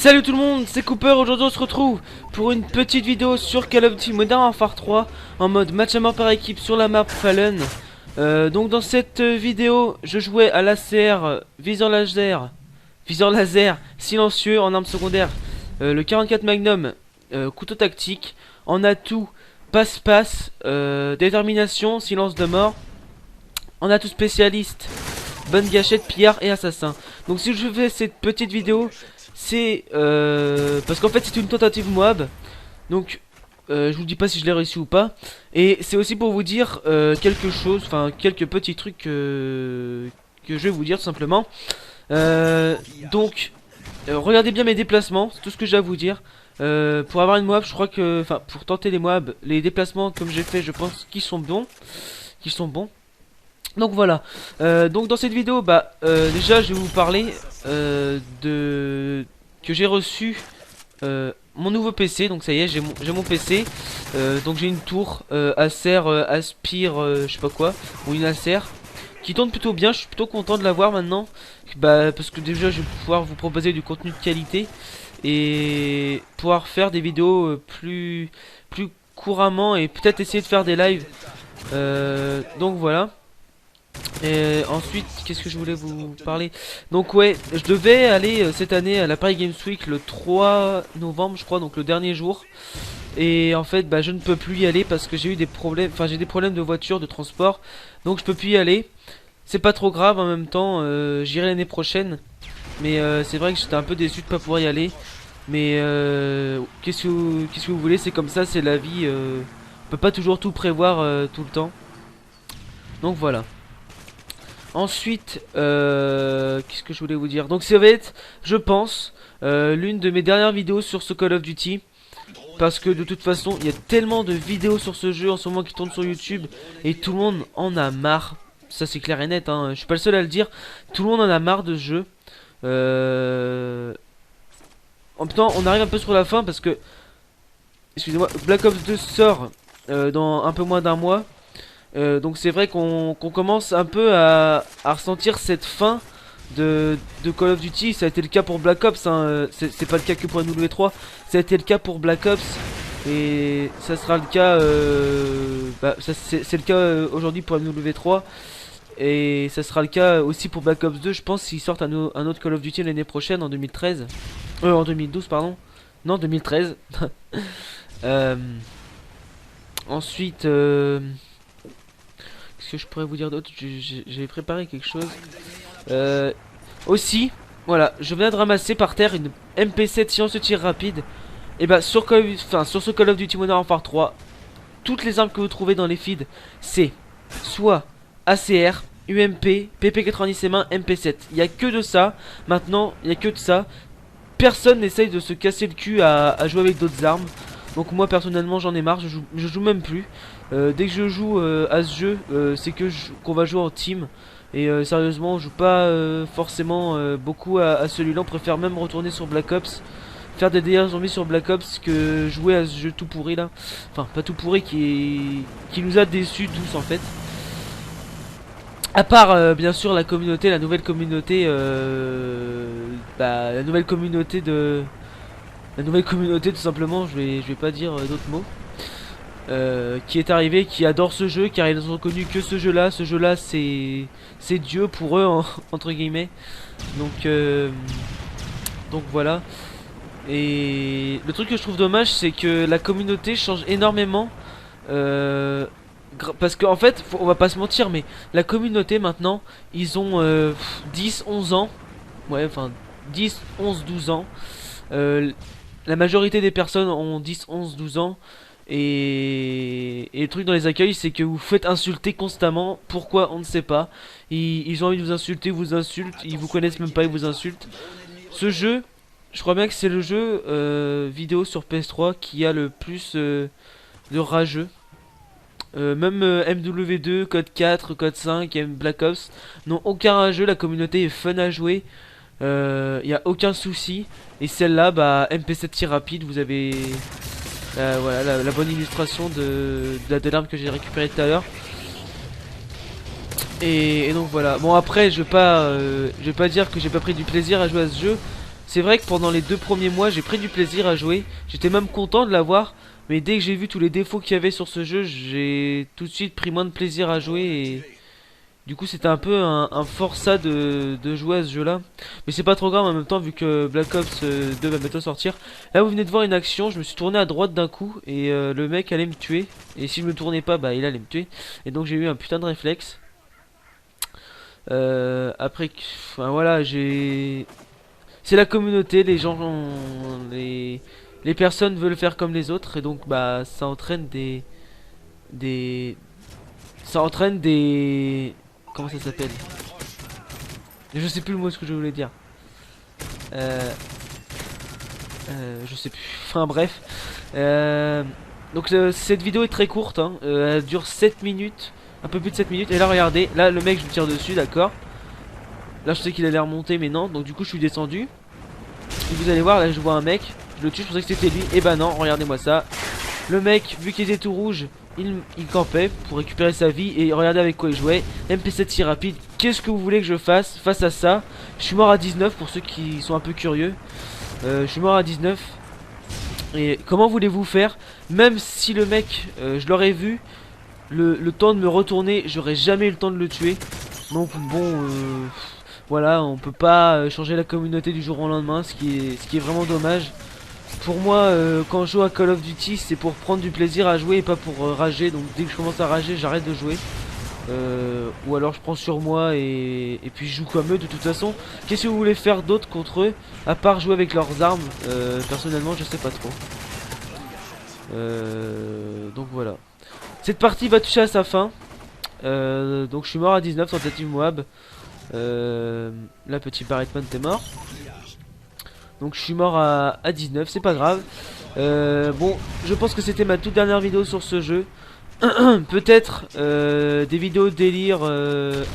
Salut tout le monde, c'est Cooper. Aujourd'hui on se retrouve pour une petite vidéo sur Call of Duty Modern Warfare 3 en mode match à mort par équipe sur la map Fallen. Donc dans cette vidéo je jouais à l'ACR viseur laser silencieux en arme secondaire, le 44 Magnum, couteau tactique, en atout passe-passe, détermination, silence de mort, en atout spécialiste, bonne gâchette, pillard et assassin. Donc si je fais cette petite vidéo, c'est parce qu'en fait c'est une tentative Moab. Donc je vous dis pas si je l'ai réussi ou pas. Et c'est aussi pour vous dire quelque chose, enfin quelques petits trucs que je vais vous dire tout simplement. Donc regardez bien mes déplacements, c'est tout ce que j'ai à vous dire. Pour avoir une Moab, je crois que, enfin pour tenter les Moab, les déplacements comme j'ai fait, je pense qu'ils sont bons, Donc voilà, donc dans cette vidéo, déjà je vais vous parler que j'ai reçu mon nouveau PC. Donc ça y est, j'ai mon PC, donc j'ai une tour Acer Aspire, je sais pas quoi, ou une Acer qui tourne plutôt bien. Je suis plutôt content de l'avoir maintenant, parce que déjà je vais pouvoir vous proposer du contenu de qualité et pouvoir faire des vidéos plus couramment, et peut-être essayer de faire des lives. Donc voilà. Et ensuite, qu'est-ce que je voulais vous parler? Donc ouais, je devais aller cette année à la Paris Games Week le 3 novembre je crois, donc le dernier jour. Et en fait je ne peux plus y aller parce que j'ai eu des problèmes, enfin j'ai des problèmes de voiture, de transport. Donc je peux plus y aller. C'est pas trop grave, en même temps j'irai l'année prochaine. Mais c'est vrai que j'étais un peu déçu de pas pouvoir y aller. Mais qu'est-ce que vous voulez, c'est comme ça, c'est la vie. On peut pas toujours tout prévoir tout le temps. Donc voilà. Ensuite, qu'est-ce que je voulais vous dire? Donc ça va être, je pense, l'une de mes dernières vidéos sur ce Call of Duty. Parce que de toute façon, il y a tellement de vidéos sur ce jeu en ce moment qui tournent sur YouTube. Et tout le monde en a marre. Ça c'est clair et net, hein. Je suis pas le seul à le dire. Tout le monde en a marre de ce jeu. En même temps, on arrive un peu sur la fin parce que, excusez-moi, Black Ops 2 sort dans un peu moins d'un mois. Donc c'est vrai qu'on commence un peu à ressentir cette fin de Call of Duty. Ça a été le cas pour Black Ops, hein. C'est pas le cas que pour MW3. Ça a été le cas pour Black Ops. Et ça sera le cas, c'est le cas aujourd'hui pour MW3. Et ça sera le cas aussi pour Black Ops 2. Je pense s'ils sortent un autre Call of Duty l'année prochaine, en 2013. En 2012 pardon. Non, 2013. Ensuite qu'est-ce que je pourrais vous dire d'autre? J'ai préparé quelque chose. Aussi, voilà, je viens de ramasser par terre une MP7 science tir rapide. Et sur ce Call of Duty Modern Warfare 3, toutes les armes que vous trouvez dans les feeds, c'est soit ACR, UMP, PP90M1, MP7. Il n'y a que de ça. Maintenant, il n'y a que de ça. Personne n'essaye de se casser le cul à jouer avec d'autres armes. Donc moi personnellement j'en ai marre, je joue même plus. Dès que je joue à ce jeu, c'est qu'on va jouer en team. Et sérieusement on joue pas forcément beaucoup à celui-là. On préfère même retourner sur Black Ops, faire des délires zombies sur Black Ops, que jouer à ce jeu tout pourri là. Enfin pas tout pourri, qui nous a déçus tous en fait. À part bien sûr la communauté, la nouvelle communauté tout simplement, je vais pas dire d'autres mots, qui est arrivée, qui adore ce jeu car ils ont connu que ce jeu là c'est Dieu pour eux entre guillemets. Donc voilà. Et le truc que je trouve dommage, c'est que la communauté change énormément, parce qu'en fait on va pas se mentir, mais la communauté maintenant ils ont 10 11 ans, ouais, enfin 10 11 12 ans. La majorité des personnes ont 10, 11, 12 ans. Et le truc dans les accueils, c'est que vous faites insulter constamment. Pourquoi? On ne sait pas. Ils ont envie de vous insulter, vous insultent. Ils vous connaissent même pas, ils vous insultent. Ce jeu, je crois bien que c'est le jeu vidéo sur PS3 qui a le plus de rageux. Même MW2, Code 4, Code 5 et Black Ops n'ont aucun rageux. La communauté est fun à jouer. Y a aucun souci. Et celle-là, MP7 tir rapide, vous avez voilà, la bonne illustration de l'arme que j'ai récupérée tout à l'heure. Et donc voilà. Bon après, je vais pas dire que j'ai pas pris du plaisir à jouer à ce jeu. C'est vrai que pendant les 2 premiers mois j'ai pris du plaisir à jouer. J'étais même content de l'avoir. Mais dès que j'ai vu tous les défauts qu'il y avait sur ce jeu, j'ai tout de suite pris moins de plaisir à jouer. Et du coup c'était un peu un forçat de jouer à ce jeu là. Mais c'est pas trop grave en même temps vu que Black Ops 2 va bientôt sortir. Là vous venez de voir une action, je me suis tourné à droite d'un coup. Et le mec allait me tuer. Et si je me tournais pas, bah il allait me tuer. Et donc j'ai eu un putain de réflexe. Après, enfin voilà, j'ai... C'est la communauté, les gens, les personnes veulent faire comme les autres et donc bah ça entraîne des, ça entraîne des, comment ça s'appelle? Je sais plus le mot ce que je voulais dire. Je sais plus. Enfin bref. Donc cette vidéo est très courte, hein. Elle dure 7 minutes, un peu plus de 7 minutes. Et là regardez, là le mec je me tire dessus, d'accord. Là je sais qu'il allait remonter mais non, donc du coup je suis descendu. Et vous allez voir, là je vois un mec, je le tue, je pensais que c'était lui, et bah non, regardez-moi ça. Le mec, vu qu'il était tout rouge, il campait pour récupérer sa vie, et regardez avec quoi il jouait. MP7 si rapide, qu'est-ce que vous voulez que je fasse face à ça? Je suis mort à 19 pour ceux qui sont un peu curieux. Je suis mort à 19. Et comment voulez-vous faire? Même si le mec, je l'aurais vu, le temps de me retourner, j'aurais jamais eu le temps de le tuer. Donc bon... voilà, on peut pas changer la communauté du jour au lendemain, ce qui est vraiment dommage. Pour moi, quand je joue à Call of Duty, c'est pour prendre du plaisir à jouer et pas pour rager. Donc dès que je commence à rager, j'arrête de jouer. Ou alors je prends sur moi et puis je joue comme eux de toute façon. Qu'est-ce que vous voulez faire d'autre contre eux, à part jouer avec leurs armes? Personnellement, je sais pas trop. Donc voilà. Cette partie va toucher à sa fin. Donc je suis mort à 19, tentative Moab. Là petit Barretman t'es mort. Donc je suis mort à 19, c'est pas grave. Bon, je pense que c'était ma toute dernière vidéo sur ce jeu. Peut-être des vidéos délire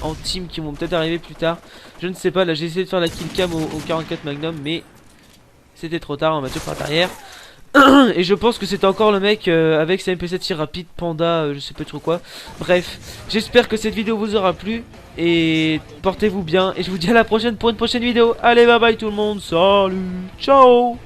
en team qui vont peut-être arriver plus tard. Je ne sais pas, là j'ai essayé de faire la kill cam au 44 Magnum, mais c'était trop tard, on m'a tué par derrière. Et je pense que c'était encore le mec avec sa MP7 si rapide, panda, je sais pas trop quoi. Bref, j'espère que cette vidéo vous aura plu. Et portez-vous bien. Et je vous dis à la prochaine pour une prochaine vidéo. Allez, bye bye tout le monde. Salut, ciao.